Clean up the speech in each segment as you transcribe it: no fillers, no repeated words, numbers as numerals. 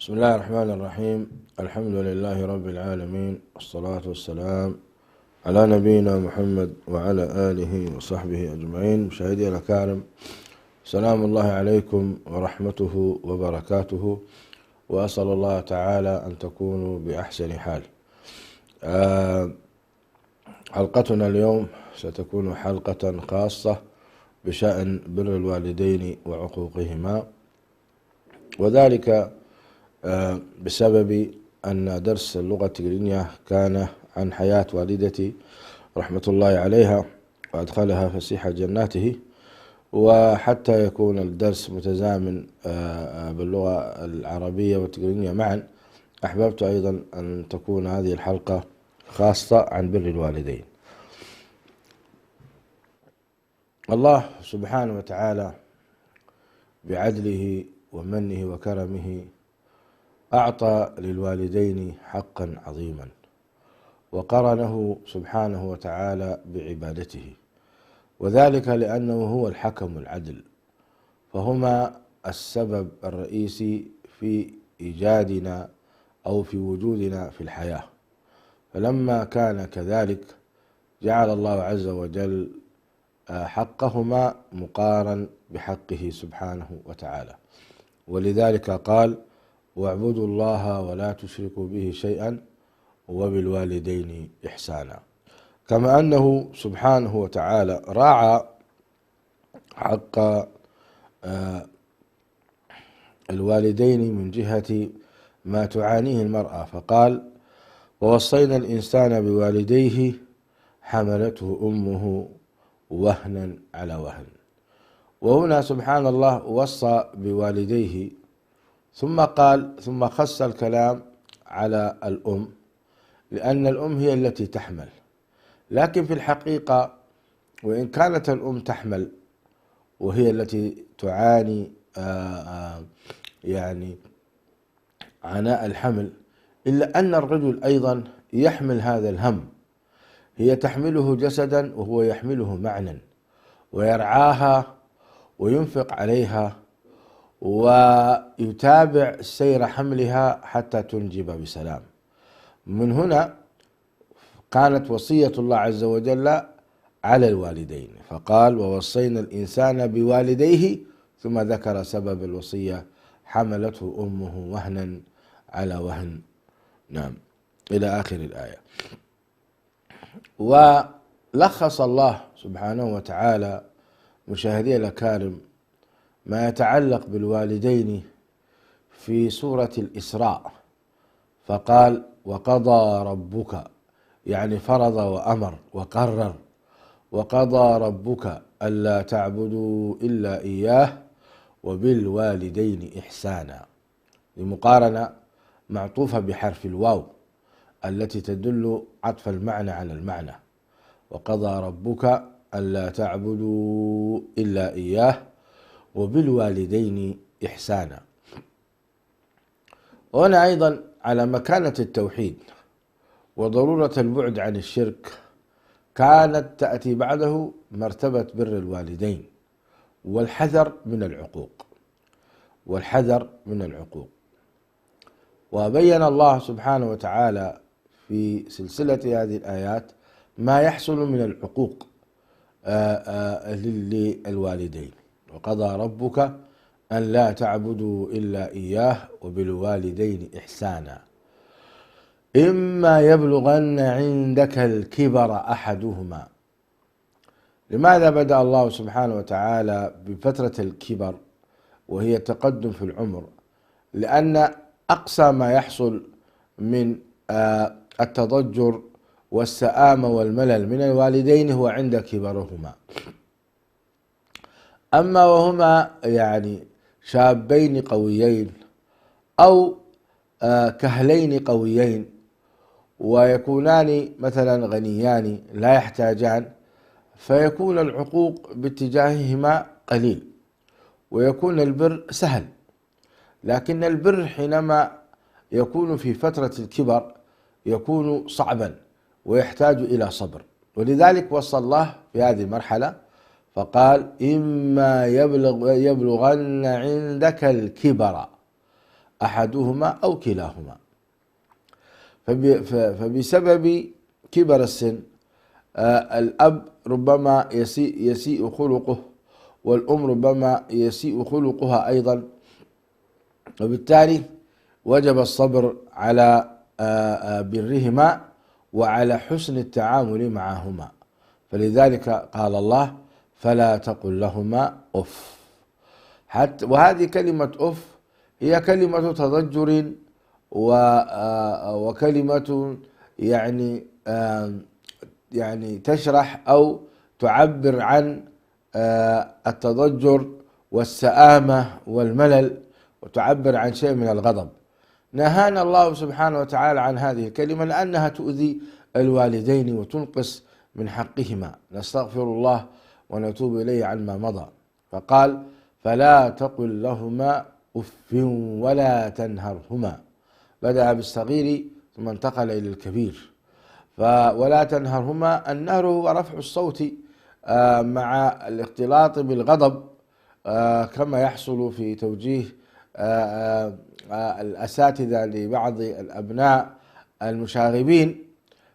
بسم الله الرحمن الرحيم. الحمد لله رب العالمين، والصلاة والسلام على نبينا محمد وعلى آله وصحبه أجمعين. مشاهدي الأكارم، سلام الله عليكم ورحمته وبركاته، وأسأل الله تعالى أن تكونوا بأحسن حال. حلقتنا اليوم ستكون حلقة خاصة بشأن بر الوالدين وعقوقهما، وذلك بسبب أن درس اللغة التجرينية كان عن حياة والدتي رحمة الله عليها، وأدخلها فسيح جناته. وحتى يكون الدرس متزامن باللغة العربية والتجرينية معا، أحببت أيضا أن تكون هذه الحلقة خاصة عن بر الوالدين. الله سبحانه وتعالى بعدله ومنه وكرمه أعطى للوالدين حقا عظيما، وقرنه سبحانه وتعالى بعبادته، وذلك لأنه هو الحكم العدل، فهما السبب الرئيسي في إيجادنا أو في وجودنا في الحياة. فلما كان كذلك جعل الله عز وجل حقهما مقارن بحقه سبحانه وتعالى، ولذلك قال: واعبدوا الله ولا تشركوا به شيئا وبالوالدين إحسانا. كما أنه سبحانه وتعالى راعى حق الوالدين من جهة ما تعانيه المرأة، فقال: ووصينا الإنسان بوالديه حملته أمه وهنا على وهن. وهنا سبحان الله وصى بوالديه، ثم خص الكلام على الأم، لأن الأم هي التي تحمل. لكن في الحقيقة، وإن كانت الأم تحمل وهي التي تعاني يعني عناء الحمل، إلا أن الرجل أيضا يحمل هذا الهم. هي تحمله جسدا وهو يحمله معنى، ويرعاها وينفق عليها ويتابع سير حملها حتى تنجب بسلام. من هنا كانت وصية الله عز وجل على الوالدين، فقال: ووصينا الإنسان بوالديه، ثم ذكر سبب الوصية: حملته أمه وهنا على وهن. نعم، إلى آخر الآية. ولخص الله سبحانه وتعالى، مشاهدي الأكارم، ما يتعلق بالوالدين في سورة الإسراء، فقال: وقضى ربك، يعني فرض وأمر وقرر، وقضى ربك ألا تعبدوا إلا إياه وبالوالدين إحسانا، لمقارنة معطوفة بحرف الواو التي تدل عطف المعنى على المعنى. وقضى ربك ألا تعبدوا إلا إياه وبالوالدين إحسانا. وهنا أيضا على مكانة التوحيد وضرورة البعد عن الشرك، كانت تأتي بعده مرتبة بر الوالدين والحذر من العقوق. وبين الله سبحانه وتعالى في سلسلة هذه الآيات ما يحصل من العقوق للوالدين. وقضى ربك أن لا تعبدوا إلا إياه وبالوالدين إحسانا إما يبلغن عندك الكبر أحدهما. لماذا بدأ الله سبحانه وتعالى بفترة الكبر وهي تقدم في العمر؟ لأن أقصى ما يحصل من التضجر والسآمة والملل من الوالدين هو عند كبرهما. أما وهما يعني شابين قويين أو كهلين قويين ويكونان مثلا غنيان لا يحتاجان، فيكون العقوق باتجاههما قليل ويكون البر سهل. لكن البر حينما يكون في فترة الكبر يكون صعبا ويحتاج إلى صبر، ولذلك وصى الله في هذه المرحلة فقال: إما يبلغن عندك الكبر أحدهما أو كلاهما. فبسبب كبر السن الأب ربما يسيء خلقه، والأم ربما يسيء خلقها أيضا، وبالتالي وجب الصبر على برهما وعلى حسن التعامل معهما. فلذلك قال الله: فلا تقل لهما أف. وهذه كلمة أف هي كلمة تضجر وكلمة يعني تشرح أو تعبر عن التضجر والسآمة والملل، وتعبر عن شيء من الغضب. نهانا الله سبحانه وتعالى عن هذه الكلمة لأنها تؤذي الوالدين وتنقص من حقهما. نستغفر الله ونتوب إليه عما مضى. فقال: فلا تقل لهما أف ولا تنهرهما. بدأ بالصغير ثم انتقل إلى الكبير. ولا تنهرهما، النهر هو رفع الصوت مع الاختلاط بالغضب، كما يحصل في توجيه الأساتذة لبعض الأبناء المشاغبين،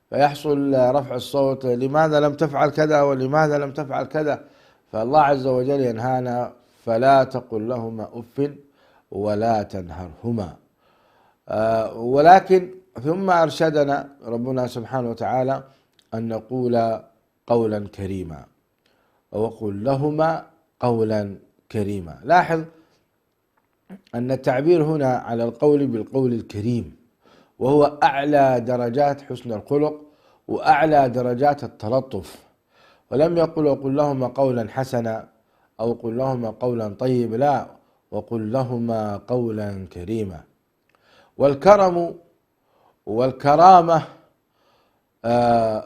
فيحصل رفع الصوت: لماذا لم تفعل كذا ولماذا لم تفعل كذا. فالله عز وجل ينهانا: فلا تقل لهما أف ولا تنهرهما. ولكن ثم أرشدنا ربنا سبحانه وتعالى أن نقول قولا كريما، وقل لهما قولا كريما. لاحظ أن التعبير هنا على القول بالقول الكريم، وهو أعلى درجات حسن الخلق وأعلى درجات التلطف. ولم يقل وقل لهما قولا حسنا أو قل لهما قولا طيب، لا، وقل لهما قولا كريما. والكرم والكرامة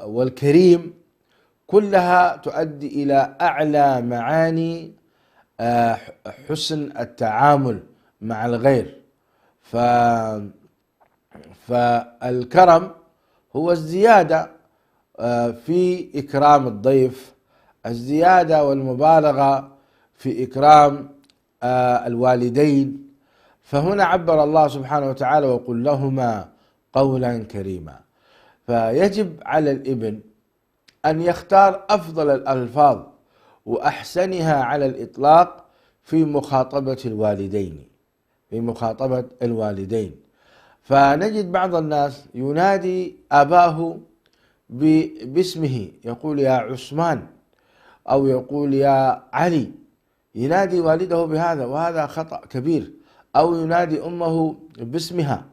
والكريم كلها تؤدي إلى أعلى معاني حسن التعامل مع الغير. فالكرم هو الزيادة في إكرام الضيف، الزيادة والمبالغة في إكرام الوالدين. فهنا عبر الله سبحانه وتعالى: وقل لهما قولا كريما. فيجب على الابن أن يختار أفضل الألفاظ وأحسنها على الإطلاق في مخاطبة الوالدين. فنجد بعض الناس ينادي أباه باسمه، يقول: يا عثمان، أو يقول: يا علي، ينادي والده بهذا، وهذا خطأ كبير. أو ينادي أمه باسمها،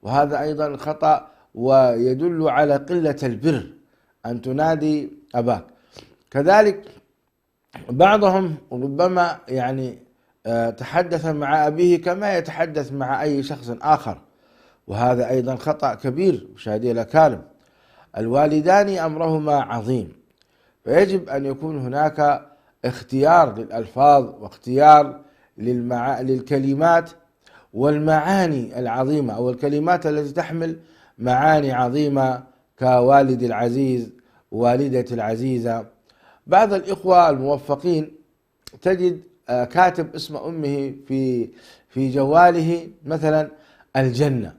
وهذا أيضا خطأ ويدل على قلة البر أن تنادي أباك. كذلك بعضهم ربما تحدث مع أبيه كما يتحدث مع أي شخص آخر، وهذا أيضا خطأ كبير. مشاهدي الأكارم، الوالدان أمرهما عظيم، فيجب أن يكون هناك اختيار للألفاظ واختيار للكلمات والمعاني العظيمة، أو الكلمات التي تحمل معاني عظيمة كوالد العزيز، والدة العزيزة. بعض الإخوة الموفقين تجد كاتب اسم أمه في جواله مثلا الجنة،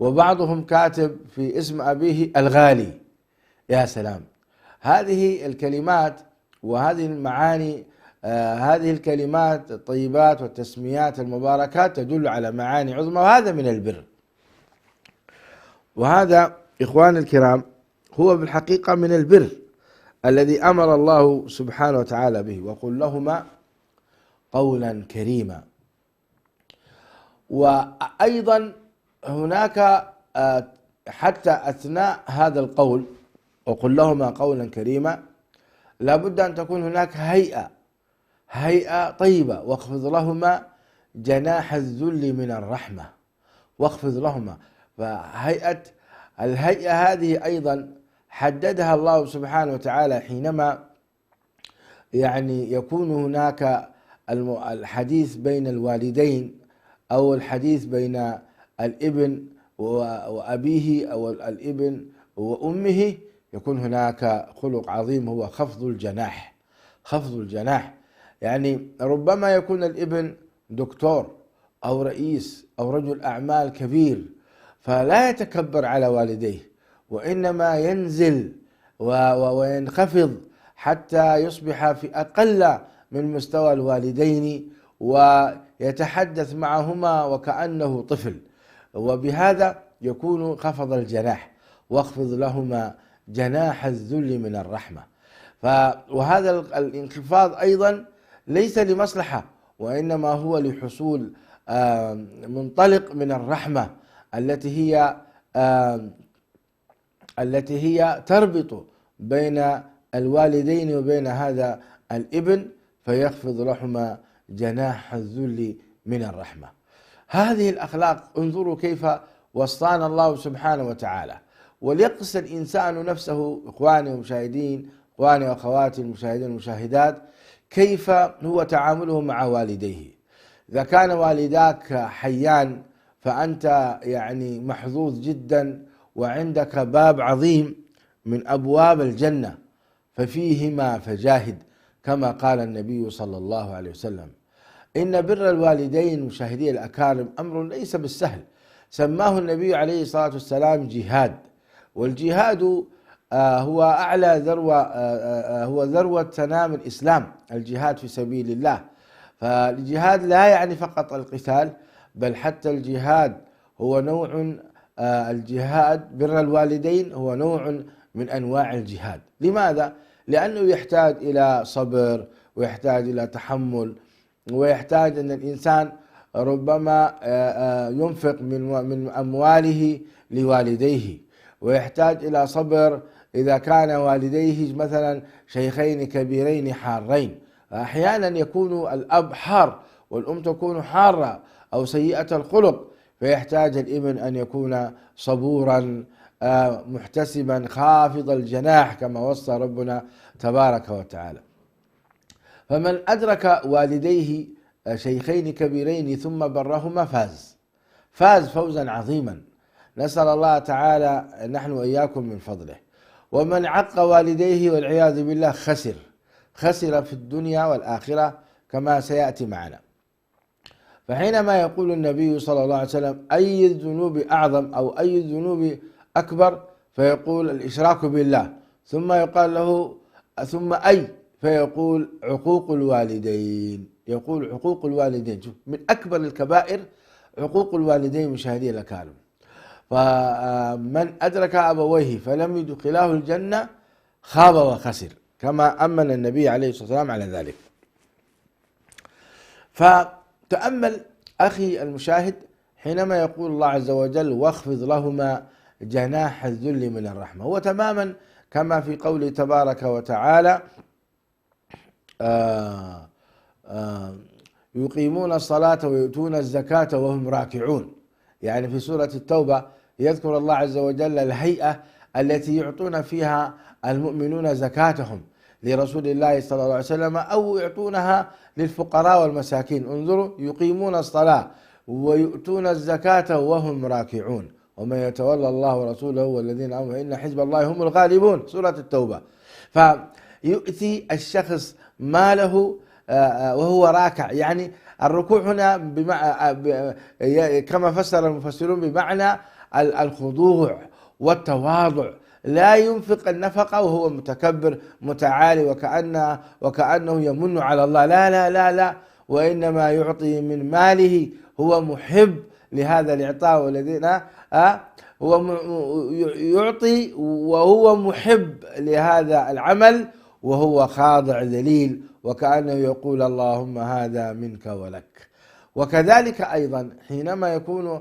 وبعضهم كاتب في اسم أبيه الغالي. يا سلام! هذه الكلمات وهذه المعاني، هذه الكلمات الطيبات والتسميات المباركات تدل على معاني عظمى، وهذا من البر. وهذا إخواني الكرام هو بالحقيقة من البر الذي أمر الله سبحانه وتعالى به: وقل لهما قولا كريما. وأيضا هناك حتى أثناء هذا القول وقل لهما قولا كريما لابد أن تكون هناك هيئة طيبة: واخفض لهما جناح الذل من الرحمة، واخفض لهما. الهيئة هذه أيضا حددها الله سبحانه وتعالى حينما يكون هناك الحديث بين الوالدين، أو الحديث بين الابن وأبيه، أو الابن وأمه، يكون هناك خلق عظيم هو خفض الجناح. خفض الجناح ربما يكون الابن دكتور أو رئيس أو رجل أعمال كبير، فلا يتكبر على والديه، وإنما ينزل وينخفض حتى يصبح في أقل من مستوى الوالدين، ويتحدث معهما وكأنه طفل، وبهذا يكون خفض الجناح، واخفض لهما جناح الذل من الرحمة. وهذا الانخفاض أيضا ليس لمصلحة، وإنما هو لحصول منطلق من الرحمة التي هي تربط بين الوالدين وبين هذا الابن، فيخفض لهما جناح الذل من الرحمة. هذه الأخلاق انظروا كيف وصانا الله سبحانه وتعالى. وليقص الإنسان نفسه، إخواني المشاهدين، إخواني وأخواتي المشاهدين والمشاهدات، كيف هو تعامله مع والديه. إذا كان والداك حيان فأنت يعني محظوظ جدا، وعندك باب عظيم من أبواب الجنة ففيهما فجاهد، كما قال النبي صلى الله عليه وسلم. إن بر الوالدين مشاهدي الأكارم أمر ليس بالسهل، سماه النبي عليه الصلاة والسلام جهاد. والجهاد هو أعلى ذروة، هو ذروة سنام الإسلام، الجهاد في سبيل الله. فالجهاد لا يعني فقط القتال، بل حتى الجهاد هو نوع، الجهاد بر الوالدين هو نوع من أنواع الجهاد. لماذا؟ لأنه يحتاج إلى صبر، ويحتاج إلى تحمل، ويحتاج أن الإنسان ربما ينفق من أمواله لوالديه، ويحتاج إلى صبر إذا كان والديه مثلا شيخين كبيرين حارين. أحيانا يكون الأب حار والأم تكون حارة أو سيئة الخلق، فيحتاج الابن أن يكون صبورا محتسبا خافض الجناح كما وصى ربنا تبارك وتعالى. فمن أدرك والديه شيخين كبيرين ثم برهما فاز فوزا عظيما، نسأل الله تعالى نحن وإياكم من فضله. ومن عق والديه والعياذ بالله خسر في الدنيا والآخرة كما سيأتي معنا. فحينما يقول النبي صلى الله عليه وسلم أي الذنوب أعظم أو أي الذنوب أكبر، فيقول الإشراك بالله، ثم يقال له ثم أي، فيقول عقوق الوالدين، يقول عقوق الوالدين. شوف، من أكبر الكبائر عقوق الوالدين مشاهدي الأكارم. فمن أدرك أبويه فلم يدخلاه الجنة خاب وخسر، كما أمن النبي عليه الصلاة والسلام على ذلك. فتأمل أخي المشاهد حينما يقول الله عز وجل واخفض لهما جناح الذل من الرحمة، هو تماما كما في قوله تبارك وتعالى يقيمون الصلاة ويؤتون الزكاة وهم راكعون. يعني في سورة التوبة يذكر الله عز وجل الهيئة التي يعطون فيها المؤمنون زكاتهم لرسول الله صلى الله عليه وسلم، أو يعطونها للفقراء والمساكين. انظروا، يقيمون الصلاة ويؤتون الزكاة وهم راكعون، ومن يتولى الله ورسوله والذين آمنوا إن حزب الله هم الغالبون، سورة التوبة. فيؤتي الشخص ماله وهو راكع، يعني الركوع هنا كما فسر المفسرون بمعنى الخضوع والتواضع، لا ينفق النفقة وهو متكبر متعالي وكأنه يمن على الله، لا لا لا لا، وإنما يعطي من ماله، هو محب لهذا الإعطاء، والذين هو يعطي وهو محب لهذا العمل، وهو خاضع ذليل، وكأنه يقول اللهم هذا منك ولك. وكذلك أيضا حينما يكون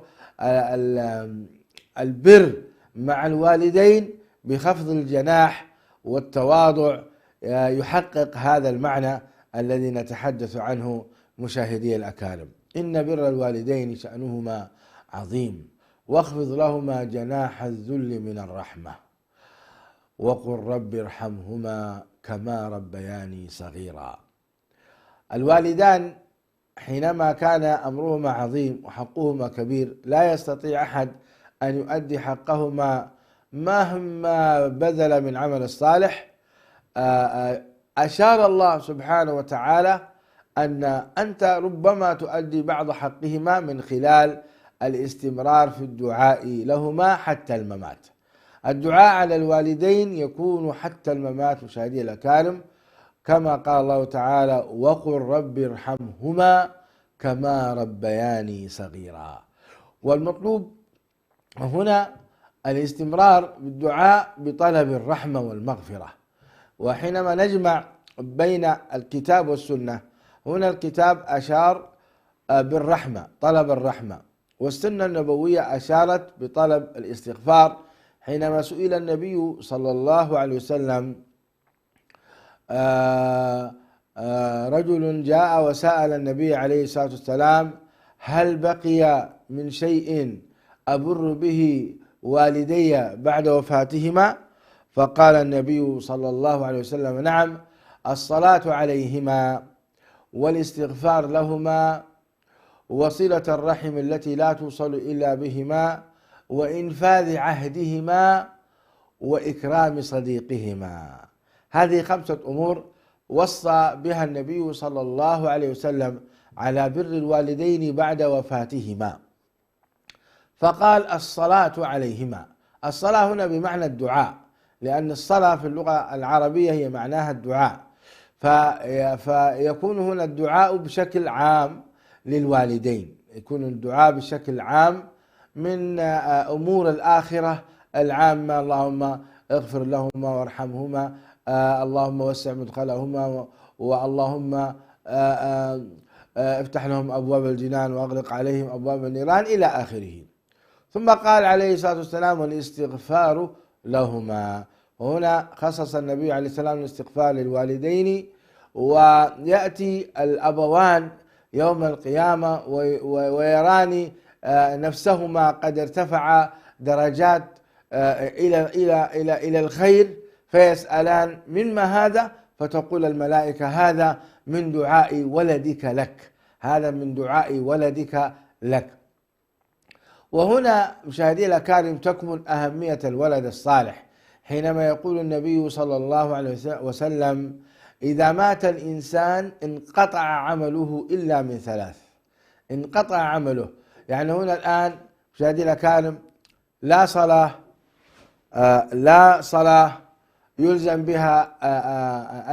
البر مع الوالدين بخفض الجناح والتواضع يحقق هذا المعنى الذي نتحدث عنه مشاهدي الأكارم. إن بر الوالدين شأنهما عظيم، واخفض لهما جناح الذل من الرحمة، وقل رب ارحمهما كما ربياني صغيرا. الوالدان حينما كان أمرهما عظيم وحقهما كبير لا يستطيع أحد أن يؤدي حقهما مهما بذل من عمل الصالح. أشار الله سبحانه وتعالى أن أنت ربما تؤدي بعض حقهما من خلال الاستمرار في الدعاء لهما حتى الممات. الدعاء على الوالدين يكون حتى الممات مشاهدي الأكارم، كما قال الله تعالى: وقل رب ارحمهما كما ربياني صغيرا. والمطلوب هنا الاستمرار بالدعاء بطلب الرحمة والمغفرة. وحينما نجمع بين الكتاب والسنة، هنا الكتاب أشار بالرحمة، طلب الرحمة، والسنة النبوية أشارت بطلب الاستغفار. حينما سئل النبي صلى الله عليه وسلم، رجل جاء وسأل النبي عليه الصلاة والسلام: هل بقي من شيء أبر به والدي بعد وفاتهما؟ فقال النبي صلى الله عليه وسلم: نعم، الصلاة عليهما والاستغفار لهما وصلة الرحم التي لا توصل إلا بهما وإنفاذ عهدهما وإكرام صديقهما. هذه 5 أمور وصى بها النبي صلى الله عليه وسلم على بر الوالدين بعد وفاتهما. فقال: الصلاة عليهما. الصلاة هنا بمعنى الدعاء، لأن الصلاة في اللغة العربية هي معناها الدعاء، فيكون هنا الدعاء بشكل عام للوالدين، يكون الدعاء بشكل عام من أمور الآخرة العامة: اللهم اغفر لهما وارحمهما، اللهم وسع مدخلهما، واللهم افتح لهم أبواب الجنان وأغلق عليهم أبواب النيران، إلى آخره. ثم قال عليه الصلاة والسلام: والاستغفار لهما. وهنا خصص النبي عليه السلام الاستغفار للوالدين. ويأتي الأبوان يوم القيامة ويران نفسهما قد ارتفع درجات إلى الخير، فيسألان: مما هذا؟ فتقول الملائكة: هذا من دعاء ولدك لك، هذا من دعاء ولدك لك. وهنا مشاهدي الأكارم تكمن أهمية الولد الصالح، حينما يقول النبي صلى الله عليه وسلم: إذا مات الإنسان انقطع عمله إلا من 3. انقطع عمله، يعني هنا الآن مشاهدي الأكارم لا صلاة يلزم بها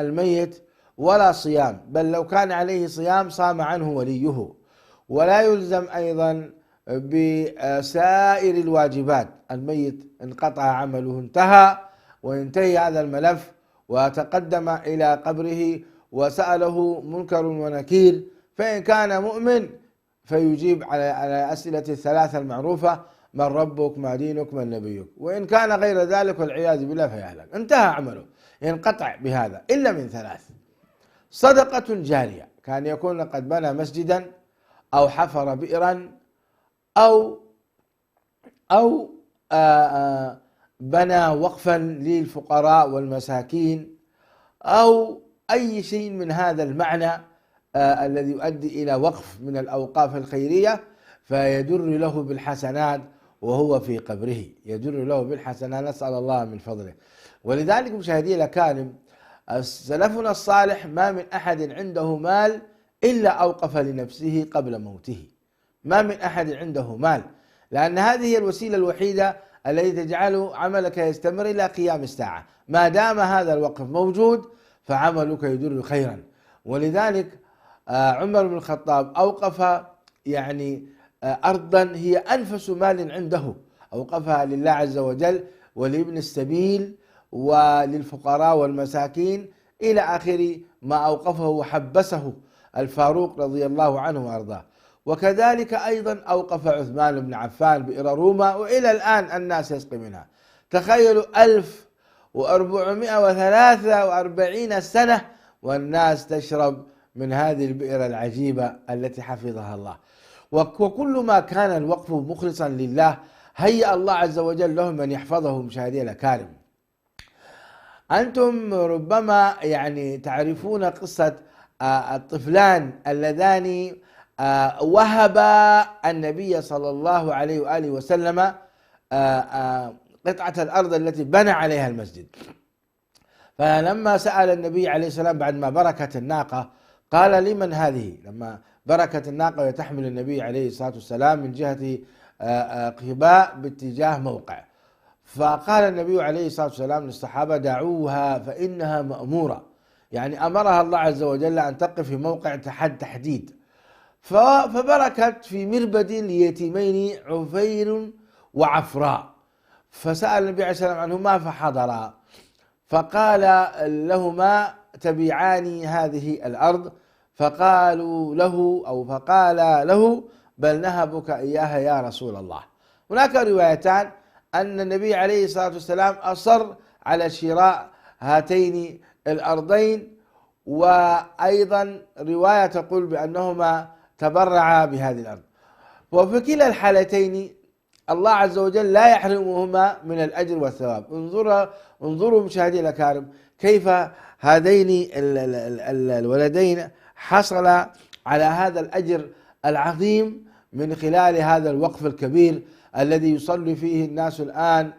الميت، ولا صيام، بل لو كان عليه صيام صام عنه وليه، ولا يلزم أيضا بسائر الواجبات. الميت انقطع عمله، انتهى وينتهي هذا الملف، وتقدم إلى قبره وسأله منكر ونكير، فإن كان مؤمن فيجيب على أسئلة ال3 المعروفة: من ربك، ما دينك، من نبيك. وإن كان غير ذلك والعياذ بالله فيهلك، انتهى عمله، ينقطع بهذا إلا من 3: صدقة جارية، كان يكون قد بنى مسجدا أو حفر بئرا أو بنى وقفا للفقراء والمساكين، أو أي شيء من هذا المعنى الذي يؤدي إلى وقف من الأوقاف الخيرية، فيدر له بالحسنات وهو في قبره، يدر له بالحسنات، نسأل الله من فضله. ولذلك مشاهدي الأكارم، سلفنا الصالح ما من أحد عنده مال إلا أوقف لنفسه قبل موته، ما من أحد عنده مال، لأن هذه هي الوسيلة الوحيدة التي تجعل عملك يستمر إلى قيام الساعة. ما دام هذا الوقف موجود فعملك يدر خيرا. ولذلك عمر بن الخطاب أوقف أرضا هي أنفس مال عنده، أوقفها لله عز وجل ولابن السبيل وللفقراء والمساكين إلى آخر ما أوقفه وحبسه الفاروق رضي الله عنه وأرضاه. وكذلك أيضا أوقف عثمان بن عفان بئر روما، وإلى الآن الناس يسقي منها. تخيلوا 1443 سنة والناس تشرب من هذه البئر العجيبة التي حفظها الله. وكل ما كان الوقف مخلصا لله هيأ الله عز وجل له من يحفظه. مشاهدي الأكارم، أنتم ربما تعرفون قصة الطفلان اللذان وهبا النبي صلى الله عليه وآله وسلم قطعة الأرض التي بنى عليها المسجد. فلما سأل النبي عليه السلام بعد ما بركت الناقة، قال لمن هذه؟ لما بركت الناقة وتحمل النبي عليه الصلاة والسلام من جهة قباء باتجاه موقع، فقال النبي عليه الصلاة والسلام للصحابة: دعوها فإنها مأمورة، يعني أمرها الله عز وجل أن تقف في موقع تحديد. فبركت في مربد ليتيمين عفير وعفراء، فسأل النبي عليه الصلاة والسلام عنهما فحضرا، فقال لهما: تبيعان هذه الأرض؟ فقال له: بل نهبك إياها يا رسول الله. هناك روايتان أن النبي عليه الصلاة والسلام أصر على شراء هاتين الأرضين، وأيضا رواية تقول بأنهما تبرعا بهذه الأرض. وفي كلا الحالتين الله عز وجل لا يحرمهما من الأجر والثواب. انظروا مشاهدي الأكارم كيف هذين الولدين حصل على هذا الأجر العظيم من خلال هذا الوقف الكبير الذي يصلي فيه الناس الآن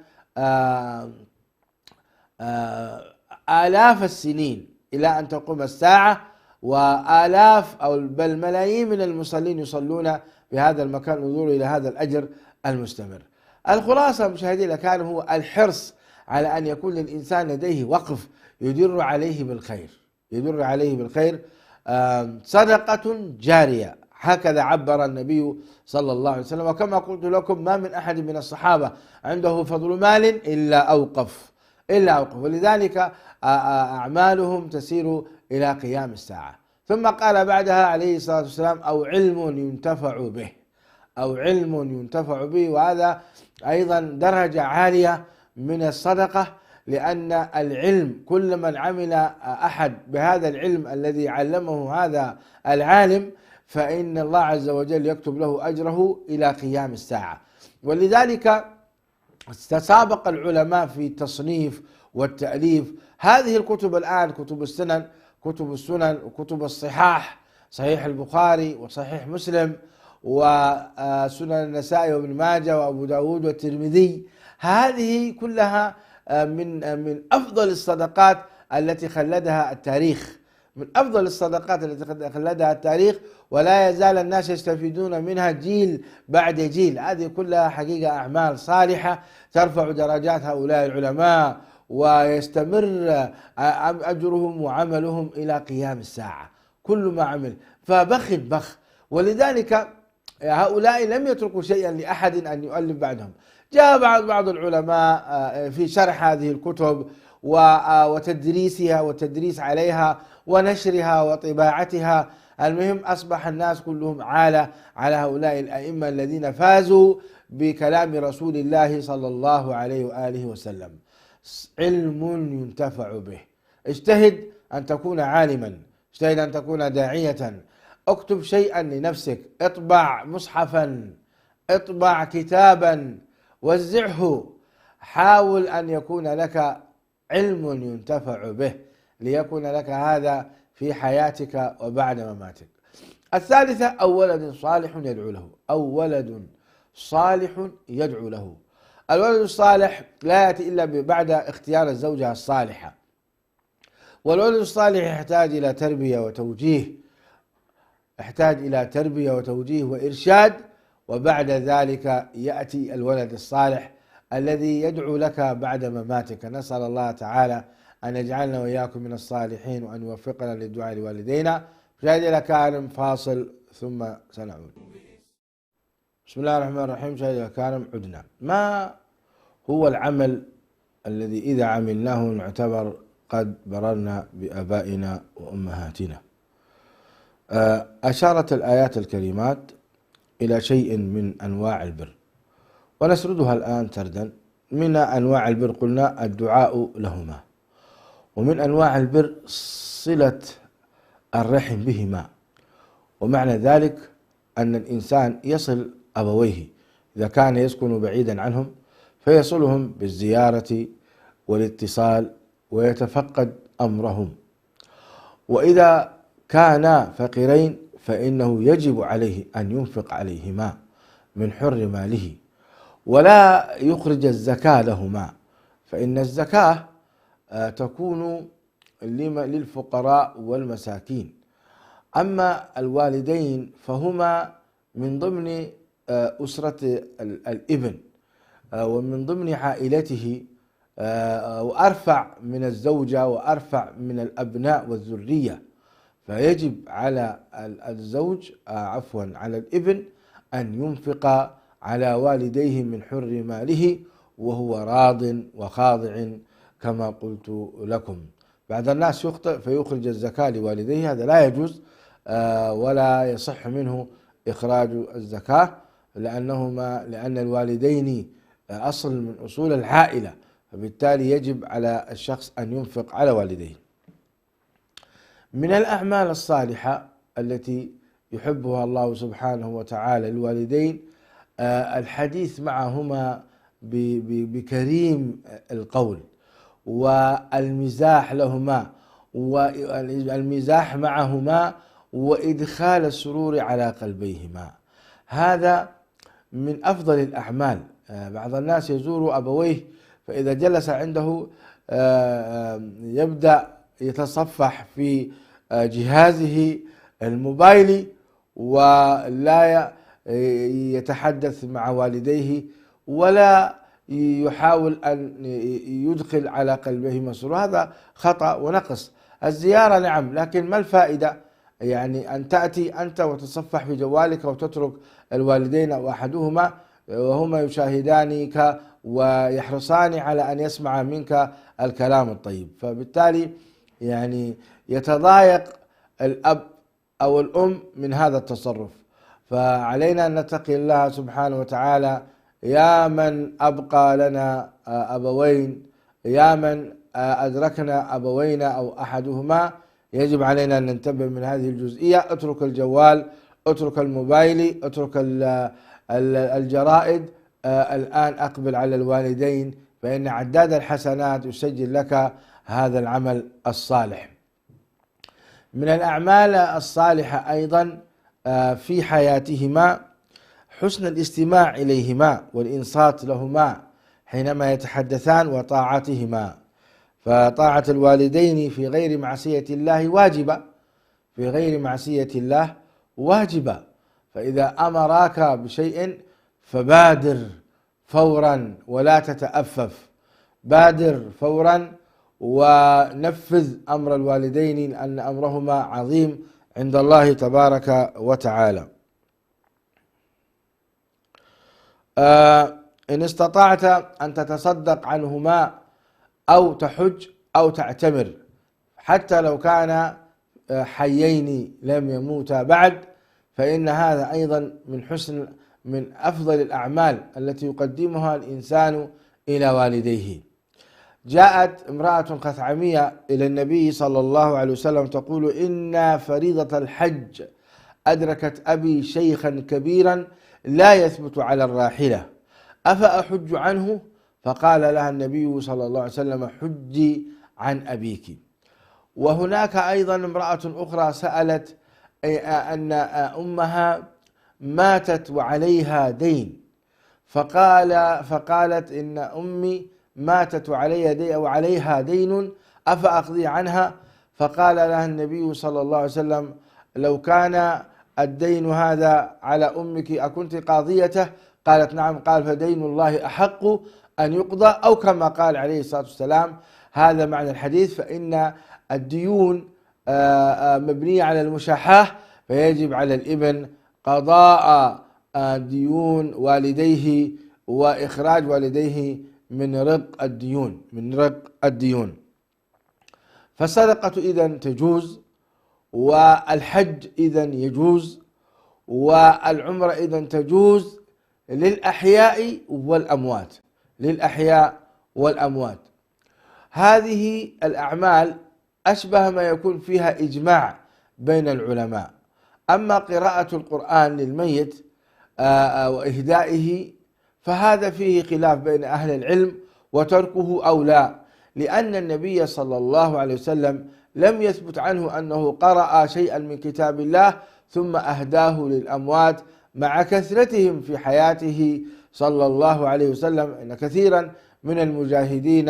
آلاف السنين إلى أن تقوم الساعة، وآلاف أو بل ملايين من المصلين يصلون بهذا المكان. انظروا إلى هذا الأجر المستمر. الخلاصة مشاهدي الأكارم هو الحرص على أن يكون للإنسان لديه وقف يدر عليه بالخير، صدقة جارية، هكذا عبر النبي صلى الله عليه وسلم. وكما قلت لكم ما من أحد من الصحابة عنده فضل مال إلا أوقف، ولذلك أعمالهم تسير إلى قيام الساعة. ثم قال بعدها عليه الصلاة والسلام: أو علم ينتفع به، وهذا أيضا درجة عالية من الصدقة، لأن العلم كل من عمل أحد بهذا العلم الذي علمه هذا العالم فإن الله عز وجل يكتب له أجره إلى قيام الساعة. ولذلك تسابق العلماء في التصنيف والتأليف هذه الكتب الآن، كتب السنن وكتب الصحاح، صحيح البخاري وصحيح مسلم وسنن النسائي وابن ماجه وأبو داود والترمذي. هذه كلها من أفضل الصدقات التي خلدها التاريخ، ولا يزال الناس يستفيدون منها جيل بعد جيل. هذه كلها حقيقة أعمال صالحة ترفع درجات هؤلاء العلماء، ويستمر أجرهم وعملهم إلى قيام الساعة، كل ما عمل فبخ. ولذلك هؤلاء لم يتركوا شيئا لأحد أن يؤلف بعدهم. جاء بعض العلماء في شرح هذه الكتب وتدريسها والتدريس عليها ونشرها وطباعتها. المهم أصبح الناس كلهم على هؤلاء الأئمة الذين فازوا بكلام رسول الله صلى الله عليه وآله وسلم. علم ينتفع به. اجتهد أن تكون عالما، اجتهد أن تكون داعية، اكتب شيئا لنفسك، اطبع مصحفا، اطبع كتابا، وزعه. حاول أن يكون لك علم ينتفع به، ليكون لك هذا في حياتك وبعد مماتك. الثالثة: أو ولد صالح يدعو له. الولد الصالح لا يأتي إلا بعد اختيار الزوجة الصالحة، والولد الصالح يحتاج إلى تربية وتوجيه وإرشاد، وبعد ذلك يأتي الولد الصالح الذي يدعو لك بعد مماتك. نسأل الله تعالى أن يجعلنا وإياكم من الصالحين، وأن يوفقنا للدعاء لوالدينا. مشاهدينا الأكارم فاصل ثم سنعود. بسم الله الرحمن الرحيم. مشاهدينا الأكارم عدنا. ما هو العمل الذي إذا عملناه نعتبر قد بررنا بآبائنا وأمهاتنا؟ أشارت الآيات الكريمات إلى شيء من أنواع البر، ونسردها الآن سردا. من أنواع البر قلنا الدعاء لهما، ومن أنواع البر صلة الرحم بهما، ومعنى ذلك أن الإنسان يصل أبويه إذا كان يسكن بعيدا عنهم، فيصلهم بالزيارة والاتصال ويتفقد أمرهم. وإذا كانا فقيرين فإنه يجب عليه أن ينفق عليهما من حر ماله، ولا يخرج الزكاة لهما، فإن الزكاة تكون للفقراء والمساكين. أما الوالدين فهما من ضمن أسرة الابن ومن ضمن عائلته، وأرفع من الزوجة وأرفع من الأبناء والذرية، فيجب على الزوج على الابن أن ينفق على والديه من حر ماله وهو راض وخاضع كما قلت لكم. بعض الناس يخطئ فيخرج الزكاة لوالديه، هذا لا يجوز ولا يصح منه إخراج الزكاة، لأن الوالدين أصل من أصول العائلة، فبالتالي يجب على الشخص أن ينفق على والديه. من الأعمال الصالحة التي يحبها الله سبحانه وتعالى للوالدين الحديث معهما بكريم القول والمزاح لهما والمزاح معهما وإدخال السرور على قلبيهما، هذا من أفضل الأعمال. بعض الناس يزور أبويه فإذا جلس عنده يبدأ يتصفح في جهازه الموبايلي ولا يتحدث مع والديه ولا يحاول أن يدخل على قلبهما سرور، هذا خطأ ونقص. الزيارة نعم، لكن ما الفائدة يعني أن تأتي أنت وتصفح في جوالك وتترك الوالدين أو أحدهما وهما يشاهدانك ويحرصان على أن يسمع منك الكلام الطيب؟ فبالتالي يعني يتضايق الأب أو الأم من هذا التصرف. فعلينا أن نتقي الله سبحانه وتعالى. يا من أبقى لنا أبوين، يا من أدركنا أبوين أو أحدهما، يجب علينا أن ننتبه من هذه الجزئية. اترك الجوال، اترك الموبايل، اترك الجرائد، الآن أقبل على الوالدين، فإن عداد الحسنات يسجل لك هذا العمل الصالح. من الأعمال الصالحة أيضا في حياتهما حسن الاستماع إليهما والإنصات لهما حينما يتحدثان وطاعتهما، فطاعة الوالدين في غير معصية الله واجبة، في غير معصية الله واجبة. فإذا أمراك بشيء فبادر فورا ولا تتأفف، بادر فورا ونفذ أمر الوالدين لأن أمرهما عظيم عند الله تبارك وتعالى. إن استطعت أن تتصدق عنهما أو تحج أو تعتمر، حتى لو كان حيين لم يموتا بعد، فإن هذا أيضا من أفضل الأعمال التي يقدمها الإنسان إلى والديه. جاءت امرأة خثعمية إلى النبي صلى الله عليه وسلم تقول: إن فريضة الحج أدركت أبي شيخا كبيرا لا يثبت على الراحلة، أفأحج عنه؟ فقال لها النبي صلى الله عليه وسلم: حجي عن أبيك. وهناك أيضا امرأة أخرى سألت أن أمها ماتت وعليها دين، فقالت: إن أمي ماتت وعليها دين أفأقضي عنها؟ فقال لها النبي صلى الله عليه وسلم: لو كان الدين هذا على أمك أكنت قاضيته؟ قالت: نعم. قال: فدين الله أحق أن يقضى، أو كما قال عليه الصلاة والسلام. هذا معنى الحديث. فإن الديون مبنية على المشاحة، فيجب على الابن قضاء ديون والديه وإخراج والديه من رق الديون. فالصدقة إذن تجوز، والحج إذن يجوز، والعمرة إذن تجوز للأحياء والأموات. هذه الأعمال أشبه ما يكون فيها إجماع بين العلماء. أما قراءة القرآن للميت وإهدائه فهذا فيه خلاف بين أهل العلم وتركه أو لا، لأن النبي صلى الله عليه وسلم لم يثبت عنه أنه قرأ شيئا من كتاب الله ثم أهداه للأموات، مع كثرتهم في حياته صلى الله عليه وسلم. إن كثيرا من المجاهدين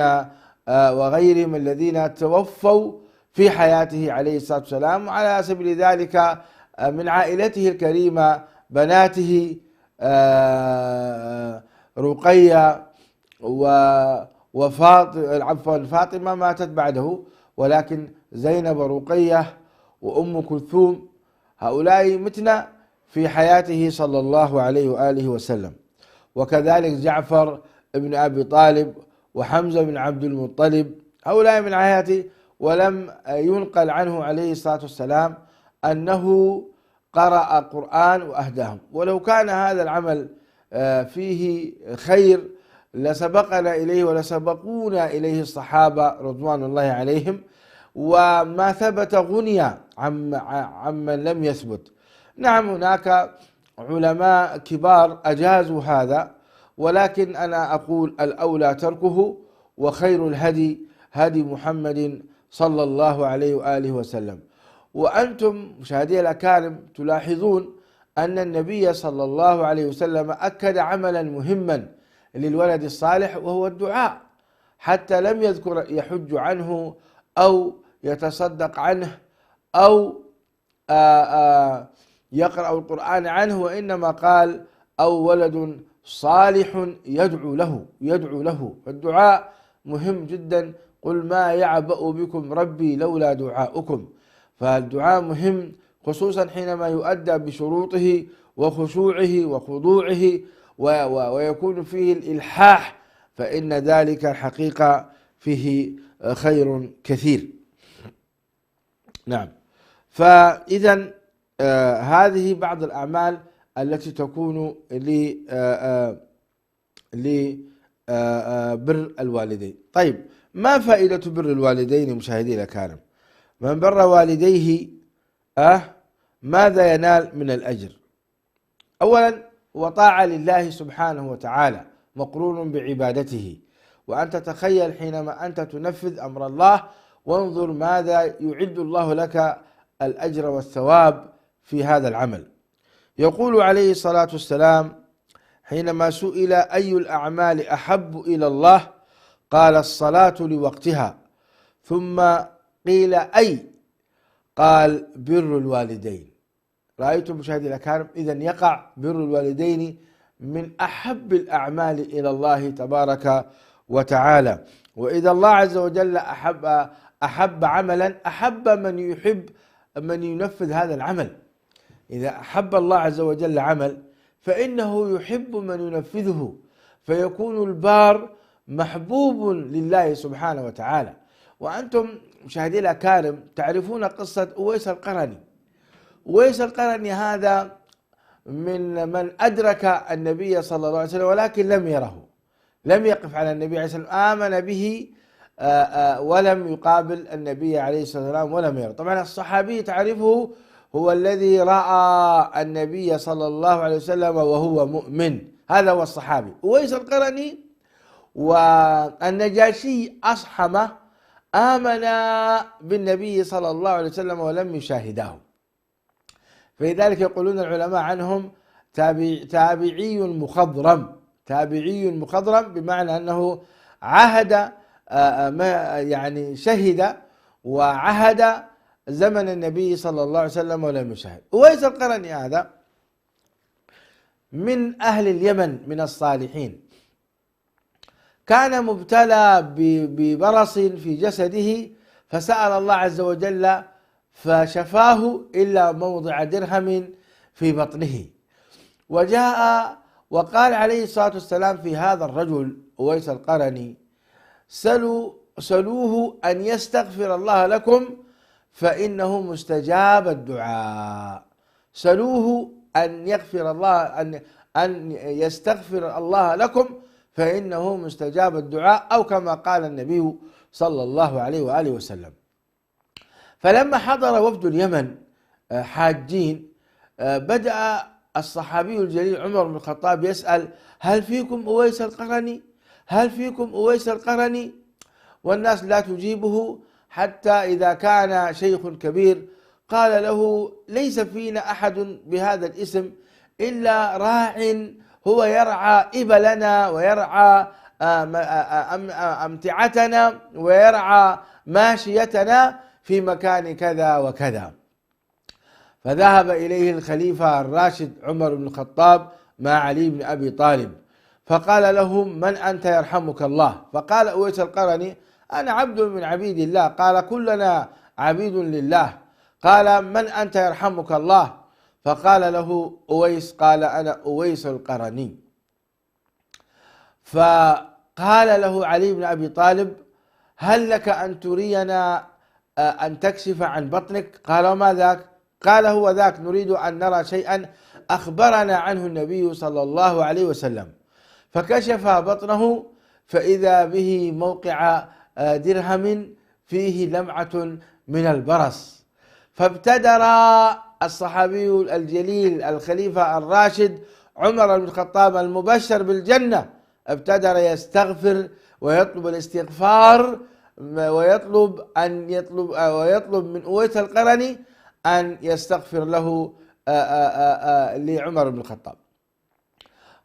وغيرهم الذين توفوا في حياته عليه الصلاة والسلام. وعلى سبيل ذلك من عائلته الكريمة بناته رقية عفوا فاطمة ماتت بعده، ولكن زينب ورقية وأم كلثوم هؤلاء متن في حياته صلى الله عليه وآله وسلم. وكذلك جعفر بن أبي طالب وحمزة بن عبد المطلب، هؤلاء من حياته. ولم ينقل عنه عليه الصلاة والسلام أنه قرأ قرآن وأهداهم، ولو كان هذا العمل فيه خير لسبقنا إليه ولسبقونا إليه الصحابة رضوان الله عليهم، وما ثبت غني عمن لم يثبت. نعم هناك علماء كبار أجازوا هذا، ولكن أنا أقول الأولى تركه، وخير الهدي هدي محمد صلى الله عليه وآله وسلم. وأنتم مشاهدي الأكارم تلاحظون أن النبي صلى الله عليه وسلم أكد عملا مهما للولد الصالح وهو الدعاء، حتى لم يذكر يحج عنه أو يتصدق عنه أو يقرأ القرآن عنه، وإنما قال أو ولد صالح يدعو له. فالدعاء مهم جدا. قل ما يعبأ بكم ربي لولا دعاؤكم. فالدعاء مهم خصوصا حينما يؤدى بشروطه وخشوعه وخضوعه ويكون فيه الإلحاح، فإن ذلك الحقيقة فيه خير كثير. نعم، فإذا هذه بعض الأعمال التي تكون لبر الوالدين. طيب، ما فائدة بر الوالدين مشاهدي الأكارم؟ من بر والديه ماذا ينال من الأجر؟ أولا، هو طاعة لله سبحانه وتعالى مقرون بعبادته. وأنت تتخيل حينما أنت تنفذ أمر الله، وانظر ماذا يعد الله لك الأجر والثواب في هذا العمل. يقول عليه الصلاة والسلام حينما سئل أي الأعمال أحب إلى الله، قال الصلاة لوقتها، ثم قيل أي؟ قال بر الوالدين. رأيتم مشاهدي الأكارم؟ إذن يقع بر الوالدين من أحب الأعمال إلى الله تبارك وتعالى. وإذا الله عز وجل أحب عملا، أحب من يحب من ينفذ هذا العمل. إذا أحب الله عز وجل عمل فإنه يحب من ينفذه، فيكون البار محبوب لله سبحانه وتعالى. وأنتم مشاهدي الأكارم تعرفون قصة أويس القرني. أويس القرني هذا من أدرك النبي صلى الله عليه وسلم ولكن لم يره، لم يقف على النبي عليه الصلاة والسلام، آمن به ولم يقابل النبي عليه الصلاة والسلام ولم يره. طبعا الصحابي تعرفه هو الذي رأى النبي صلى الله عليه وسلم وهو مؤمن، هذا هو الصحابي أويس القرني. والنجاشي أصحمه آمن بالنبي صلى الله عليه وسلم ولم يشاهداه، فلذلك يقولون العلماء عنهم تابعي مخضرم. تابعي مخضرم بمعنى أنه عهد يعني شهد وعهد زمن النبي صلى الله عليه وسلم ولم يشاهد. أويس القرني هذا من أهل اليمن من الصالحين، كان مبتلى ببرص في جسده، فسأل الله عز وجل فشفاه إلا موضع درهم في بطنه. وجاء وقال عليه الصلاة والسلام في هذا الرجل أويس القرني: سلوه أن يستغفر الله لكم فإنه مستجاب الدعاء. سلوه أن يغفر الله أن يستغفر الله لكم فإنه مستجاب الدعاء، أو كما قال النبي صلى الله عليه وآله وسلم. فلما حضر وفد اليمن حاجين، بدأ الصحابي الجليل عمر بن الخطاب يسأل: هل فيكم أويس القرني؟ هل فيكم أويس القرني؟ والناس لا تجيبه، حتى إذا كان شيخ كبير قال له: ليس فينا أحد بهذا الاسم إلا راع هو يرعى إبلنا ويرعى أمتعتنا ويرعى ماشيتنا في مكان كذا وكذا. فذهب إليه الخليفة الراشد عمر بن الخطاب مع علي بن أبي طالب، فقال لهم: من أنت يرحمك الله؟ فقال أويس القرني: أنا عبد من عبيد الله. قال: كلنا عبيد لله. قال: من أنت يرحمك الله؟ فقال له أويس: قال: أنا أويس القرني. فقال له علي بن أبي طالب: هل لك أن ترينا أن تكشف عن بطنك؟ قال: وما ذاك؟ قال: هو ذاك، نريد أن نرى شيئا أخبرنا عنه النبي صلى الله عليه وسلم. فكشف بطنه فإذا به موقع درهم فيه لمعة من البرص. فابتدر الصحابي الجليل الخليفة الراشد عمر بن الخطاب المبشر بالجنة، ابتدر يستغفر ويطلب الاستغفار، ويطلب من أويس القرني أن يستغفر له لعمر بن الخطاب.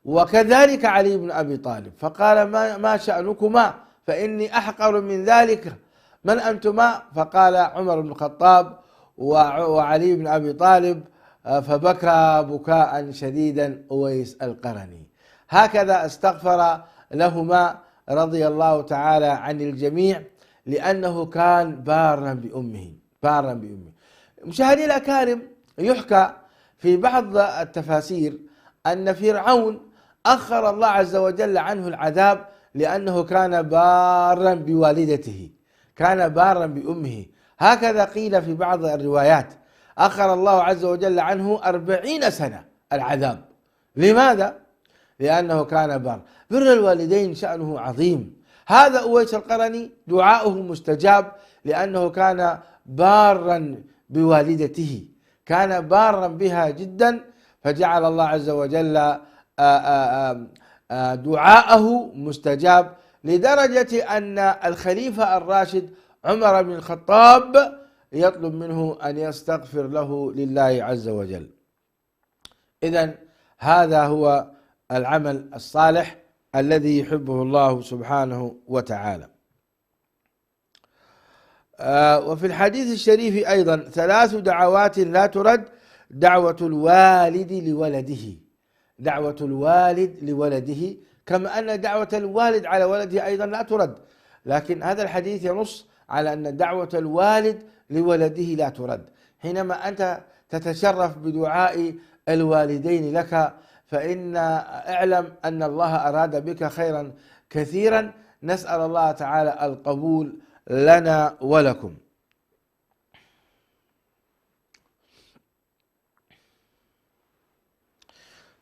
وكذلك علي بن أبي طالب، فقال: ما شأنكما؟ فإني أحقر من ذلك. من أنتما؟ فقال عمر بن الخطاب وعلي بن أبي طالب، فبكى بكاء شديدا أويس القرني. هكذا استغفر لهما رضي الله تعالى عن الجميع، لأنه كان بارا بأمه. مشاهدي الأكارم، يحكى في بعض التفاسير أن فرعون أخر الله عز وجل عنه العذاب لأنه كان بارا بوالدته، كان بارا بأمه. هكذا قيل في بعض الروايات، أخر الله عز وجل عنه 40 سنة العذاب. لماذا؟ لأنه كان بار. بر الوالدين شأنه عظيم. هذا أويس القرني دعاؤه مستجاب لأنه كان بارا بوالدته، كان بارا بها جدا، فجعل الله عز وجل دعاءه مستجاب، لدرجة أن الخليفة الراشد عمر بن الخطاب يطلب منه أن يستغفر له لله عز وجل. إذن هذا هو العمل الصالح الذي يحبه الله سبحانه وتعالى. وفي الحديث الشريف أيضا: 3 دعوات لا ترد: دعوة الوالد لولده، دعوة الوالد لولده، كما أن دعوة الوالد على ولده أيضا لا ترد، لكن هذا الحديث ينص على أن دعوة الوالد لولده لا ترد. حينما أنت تتشرف بدعاء الوالدين لك، فإن اعلم أن الله أراد بك خيرا كثيرا. نسأل الله تعالى القبول لنا ولكم.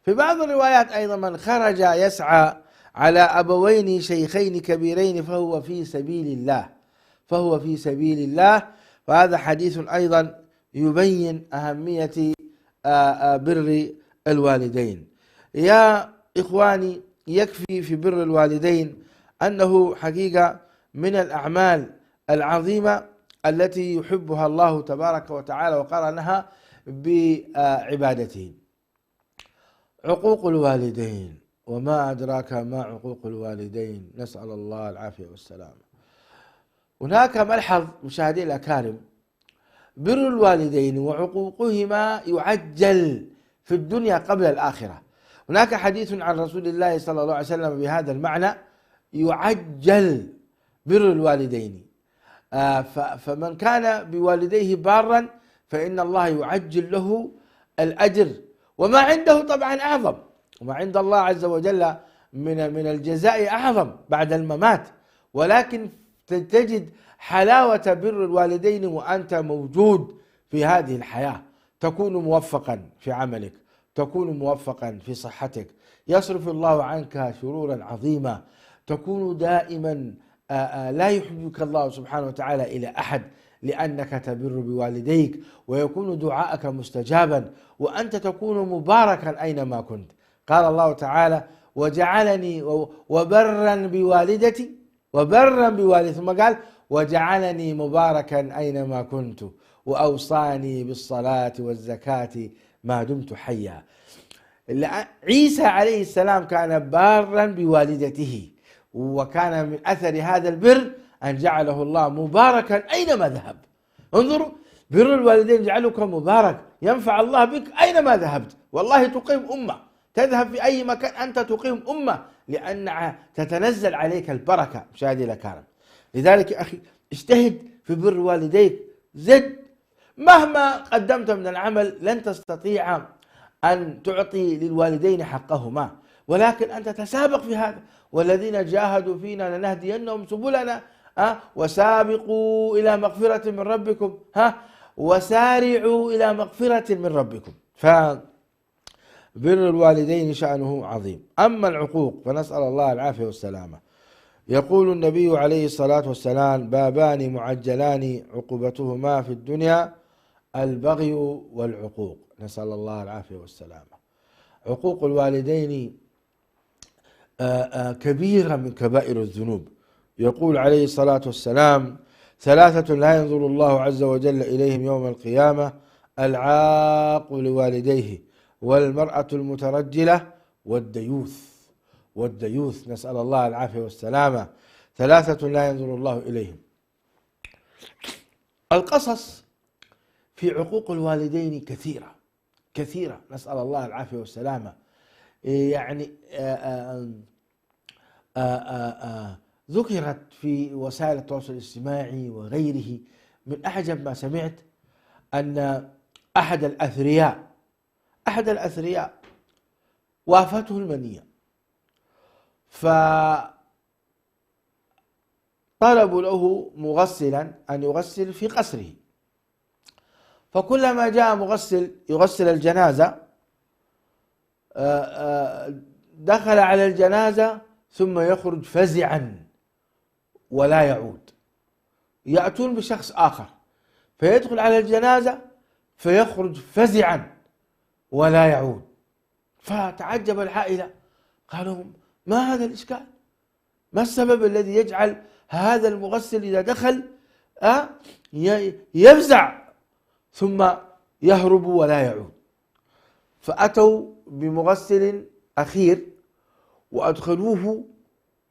في بعض الروايات أيضا: من خرج يسعى على أبوين شيخين كبيرين فهو في سبيل الله، فهو في سبيل الله. وهذا حديث أيضا يبين أهمية بر الوالدين. يا إخواني، يكفي في بر الوالدين أنه حقيقة من الأعمال العظيمة التي يحبها الله تبارك وتعالى وقرنها بعبادته. عقوق الوالدين، وما أدراك ما عقوق الوالدين، نسأل الله العافية والسلامة. هناك ملحظ مشاهدي الأكارم: بر الوالدين وعقوقهما يعجل في الدنيا قبل الآخرة. هناك حديث عن رسول الله صلى الله عليه وسلم بهذا المعنى: يعجل بر الوالدين، فمن كان بوالديه بارا فإن الله يعجل له الأجر، وما عنده طبعا أعظم، وما عند الله عز وجل من الجزاء أعظم بعد الممات. ولكن تجد حلاوة بر الوالدين وأنت موجود في هذه الحياة، تكون موفقا في عملك، تكون موفقا في صحتك، يصرف الله عنك شرورا عظيمة، تكون دائما لا يحبك الله سبحانه وتعالى إلى أحد لأنك تبر بوالديك، ويكون دعاءك مستجابا، وأنت تكون مباركا أينما كنت. قال الله تعالى: وجعلني وبرا بوالدتي، وبرا بوالدتي، ثم قال: وجعلني مباركا أينما كنت وأوصاني بالصلاة والزكاة ما دمت حيا. عيسى عليه السلام كان بارا بوالدته، وكان من أثر هذا البر أن جعله الله مباركا أينما ذهب، انظروا، بر الوالدين يجعلك مبارك، ينفع الله بك أينما ذهبت، والله تقيم أمة، تذهب في أي مكان أنت تقيم أمة، لأن تتنزل عليك البركة. مشاهدي الأكارم، لذلك يا أخي اجتهد في بر والديك، زد مهما قدمت من العمل لن تستطيع أن تعطي للوالدين حقهما، ولكن أنت تسابق في هذا، والذين جاهدوا فينا لنهدينهم سبلنا، وسابقوا إلى مغفرة من ربكم، وسارعوا إلى مغفرة من ربكم. فبر الوالدين شأنه عظيم. أما العقوق فنسأل الله العافية والسلامة. يقول النبي عليه الصلاة والسلام: بابان معجلان عقوبتهما في الدنيا البغي والعقوق. نسأل الله العافية والسلامة. عقوق الوالدين كبيرة من كبائر الذنوب. يقول عليه الصلاة والسلام: ثلاثة لا ينظر الله عز وجل إليهم يوم القيامة: العاق لوالديه، والمرأة المترجلة، والديوث. نسأل الله العافية والسلامة. ثلاثة لا ينظر الله إليهم. القصص في عقوق الوالدين كثيرة، نسأل الله العافية والسلامة. يعني ذكرت في وسائل التواصل الاجتماعي وغيره. من أعجب ما سمعت أن أحد الأثرياء وافته المنية، فطلبوا له مغسلا أن يغسل في قصره، فكلما جاء مغسل يغسل الجنازة دخل على الجنازة ثم يخرج فزعا ولا يعود. يأتون بشخص آخر فيدخل على الجنازة فيخرج فزعا ولا يعود. فتعجب العائلة، قالوا: ما هذا الإشكال؟ ما السبب الذي يجعل هذا المغسل إذا دخل يفزع ثم يهرب ولا يعود؟ فأتوا بمغسل أخير وأدخلوه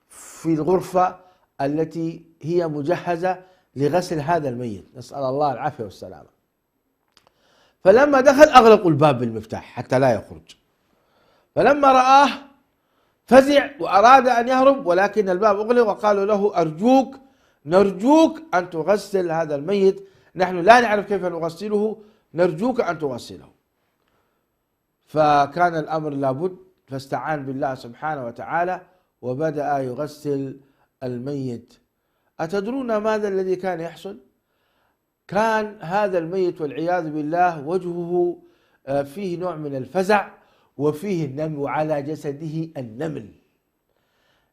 في الغرفة التي هي مجهزة لغسل هذا الميت، نسأل الله العافية والسلامة. فلما دخل أغلقوا الباب بالمفتاح حتى لا يخرج، فلما رآه فزع وأراد أن يهرب، ولكن الباب أغلق، وقالوا له: نرجوك أن تغسل هذا الميت، نحن لا نعرف كيف نغسله، نرجوك أن تغسله. فكان الأمر لابد، فاستعان بالله سبحانه وتعالى وبدأ يغسل الميت. أتدرون ماذا الذي كان يحصل؟ كان هذا الميت والعياذ بالله وجهه فيه نوع من الفزع وفيه النمل، وعلى جسده النمل،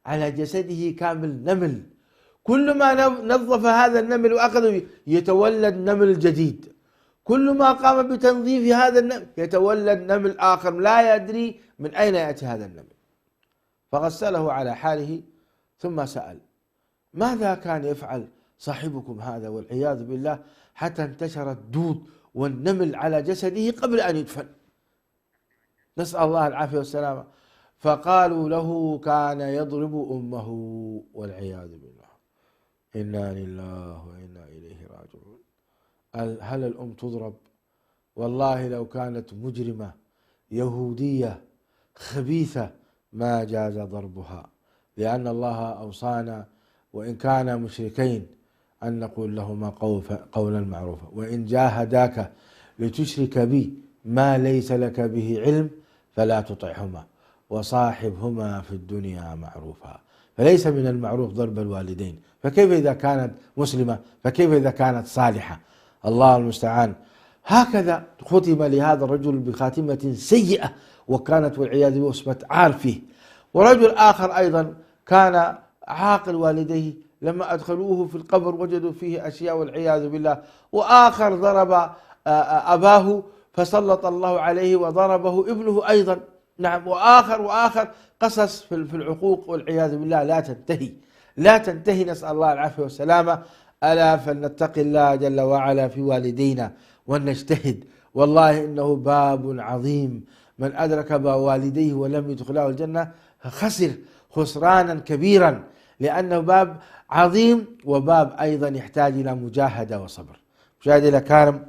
على جسده كامل نمل. كل ما نظف هذا النمل وأخذ يتولد نمل جديد، كل ما قام بتنظيف هذا النمل يتولد نمل آخر لا يدري من أين يأتي هذا النمل. فغسله على حاله ثم سأل: ماذا كان يفعل صاحبكم هذا والعياذ بالله حتى انتشر الدود والنمل على جسده قبل أن يدفن؟ نسأل الله العافية والسلامة. فقالوا له: كان يضرب أمه والعياذ بالله. إنا لله وإنا إليه راجعون. هل الأم تضرب؟ والله لو كانت مجرمة يهودية خبيثة ما جاز ضربها، لأن الله أوصانا وإن كانا مشركين أن نقول لهما قولا معروفا، وإن جاهداك لتشرك بي ما ليس لك به علم فلا تطعهما وصاحبهما في الدنيا معروفا. فليس من المعروف ضرب الوالدين، فكيف إذا كانت مسلمة؟ فكيف إذا كانت صالحة؟ الله المستعان. هكذا ختم لهذا الرجل بخاتمة سيئة، وكانت والعياذ بالله وصمة عار فيه. ورجل آخر أيضا كان عاقل والديه، لما أدخلوه في القبر وجدوا فيه أشياء والعياذ بالله. وآخر ضرب أباه فسلط الله عليه وضربه ابنه أيضا. نعم، وآخر قصص في العقوق والعياذ بالله لا تنتهي، نسأل الله العافية والسلامة. ألا فلنتقي الله جل وعلا في والدينا ونجتهد، والله إنه باب عظيم. من أدرك بوالديه ولم يدخله الجنة خسر خسرانا كبيرا، لأنه باب عظيم وباب أيضا يحتاج إلى مجاهدة وصبر. مشاهدينا الكرام،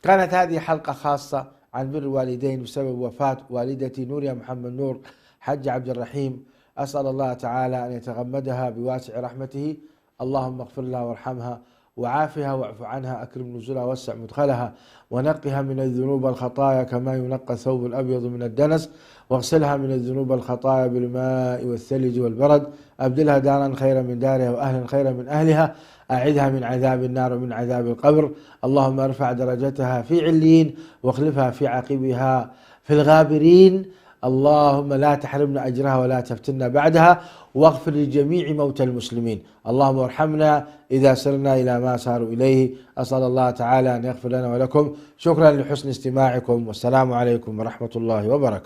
كانت هذه حلقة خاصة عن بر الوالدين بسبب وفاة والدتي نوريا محمد نور حج عبد الرحيم. أسأل الله تعالى أن يتغمدها بواسع رحمته. اللهم اغفر لها وارحمها وعافها واعف عنها، أكرم نزلها وسع مدخلها، ونقها من الذنوب والخطايا كما ينقى الثوب الأبيض من الدنس، واغسلها من الذنوب والخطايا بالماء والثلج والبرد، أبدلها دارا خيرا من دارها وأهلا خيرا من أهلها، أعدها من عذاب النار ومن عذاب القبر. اللهم ارفع درجتها في عليين واخلفها في عقبها في الغابرين. اللهم لا تحرمنا أجرها ولا تفتنا بعدها، واغفر لجميع موتى المسلمين. اللهم ارحمنا إذا سرنا إلى ما ساروا إليه. أسأل الله تعالى أن يغفر لنا ولكم. شكرا لحسن استماعكم، والسلام عليكم ورحمة الله وبركاته.